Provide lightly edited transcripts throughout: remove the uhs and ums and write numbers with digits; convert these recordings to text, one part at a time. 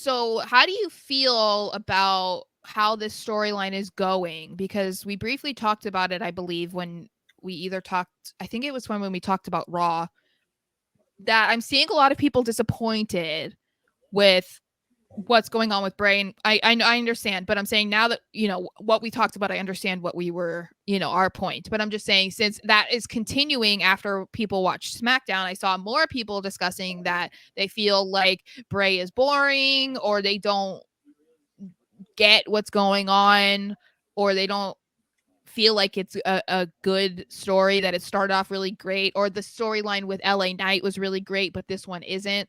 So how do you feel about how this storyline is going? Because we briefly talked about it, I believe, when we either talked, I think it was when we talked about Raw, that I'm seeing a lot of people disappointed with what's going on with Bray. And I understand, but I'm saying now that, what we talked about, I understand what we were, our point. But I'm just saying, since that is continuing after people watch SmackDown, I saw more people discussing that they feel like Bray is boring, or they don't get what's going on, or they don't feel like it's a good story, that it started off really great, or the storyline with LA Knight was really great, but this one isn't.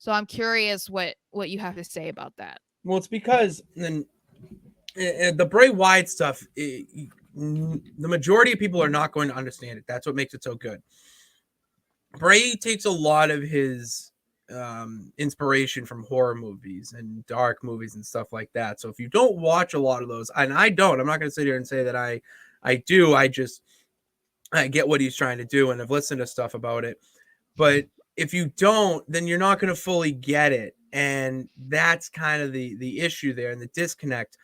So I'm curious what you have to say about that. Well, it's because then the Bray Wyatt stuff, the majority of people are not going to understand it. That's what makes it so good. Bray takes a lot of his inspiration from horror movies and dark movies and stuff like that. So if you don't watch a lot of those, and I don't, I'm not going to sit here and say that I do. I get what he's trying to do, and I've listened to stuff about it. But if you don't, then you're not going to fully get it, and that's kind of the issue there and the disconnect.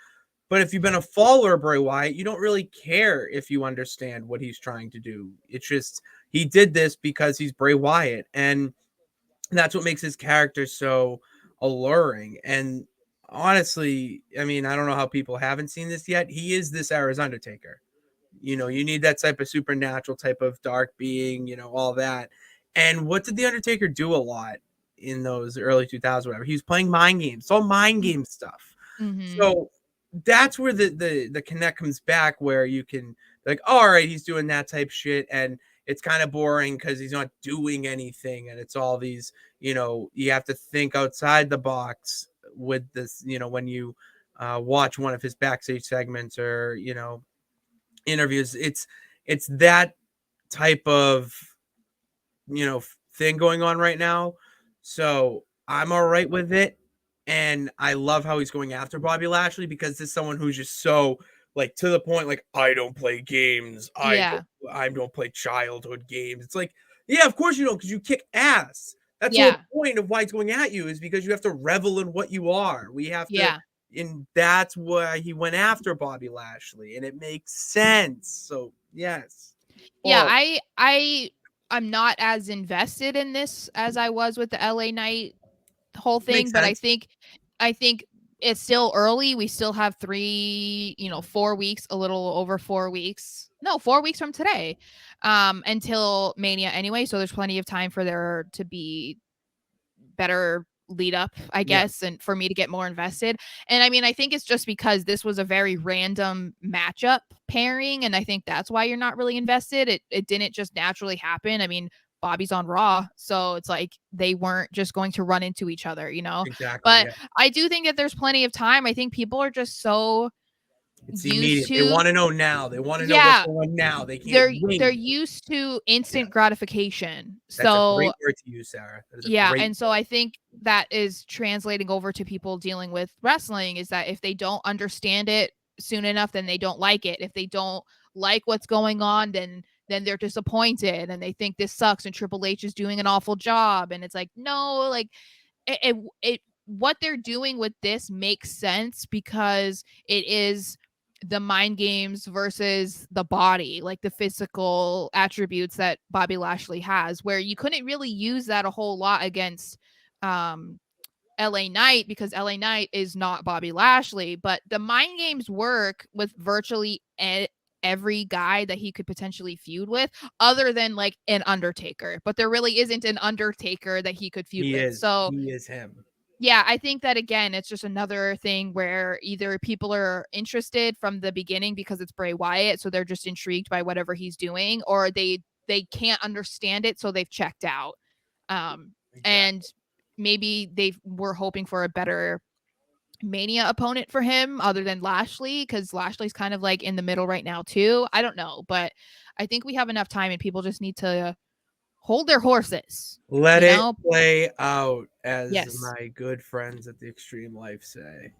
But if you've been a follower of Bray Wyatt, you don't really care if you understand what he's trying to do. It's just he did this because he's Bray Wyatt, and that's what makes his character so alluring. And honestly, I mean, I don't know how people haven't seen this yet. He is this era's Undertaker. You need that type of supernatural type of dark being, all that. And what did the Undertaker do a lot in those early 2000s, whatever? He was playing mind games. It's all mind game stuff. Mm-hmm. So that's where the connect comes back, where you can like, oh, all right, he's doing that type shit, and it's kind of boring because he's not doing anything, and it's all these, you have to think outside the box with this, when you watch one of his backstage segments or interviews. It's that type of thing going on right now. So I'm all right with it. And I love how he's going after Bobby Lashley, because this is someone who's just so like to the point, like, I don't play games. Yeah. I don't play childhood games. It's like, yeah, of course you don't, because you kick ass. That's the Yeah. whole point of why he's going at you, is because you have to revel in what you are. We have to, Yeah. and that's why he went after Bobby Lashley, and it makes sense. So yes. Yeah, Well, I'm not as invested in this as I was with the LA Knight whole thing, makes but sense. I think it's still early. We still have 4 weeks, a little over 4 weeks. No, 4 weeks from today. Until Mania anyway, so there's plenty of time for there to be better lead up, I Yeah, guess, and for me to get more invested. And I mean, I think it's just because this was a very random matchup pairing, and I think that's why you're not really invested. It didn't just naturally happen. I mean, Bobby's on Raw, so it's like they weren't just going to run into each other, exactly. But Yeah. I do think that there's plenty of time. I think people are just so It's used immediate. They to, want to know now. They want to know what's yeah, going on now. They can't they're wait. used to Yeah. instant gratification. That's a So great word to use, Sarah. That is a yeah, great and so word. I think that is translating over to people dealing with wrestling, is that if they don't understand it soon enough, then they don't like it. If they don't like what's going on, then they're disappointed and they think this sucks and Triple H is doing an awful job. And it's like, no, like it what they're doing with this makes sense, because it is the mind games versus the body, like the physical attributes that Bobby Lashley has, where you couldn't really use that a whole lot against um LA Knight, because LA Knight is not Bobby Lashley, but the mind games work with virtually every guy that he could potentially feud with, other than like an Undertaker. But there really isn't an Undertaker that he could feud He with. is. So He is him. yeah, I think that again, it's just another thing where either people are interested from the beginning because it's Bray Wyatt, so they're just intrigued by whatever he's doing, or they can't understand it, so they've checked out. And Exactly. maybe they were hoping for a better Mania opponent for him other than Lashley, because Lashley's kind of like in the middle right now too. I don't know, but I think we have enough time, and people just need to hold their horses. Let You it know? play out, as Yes. my good friends at the Extreme Life say.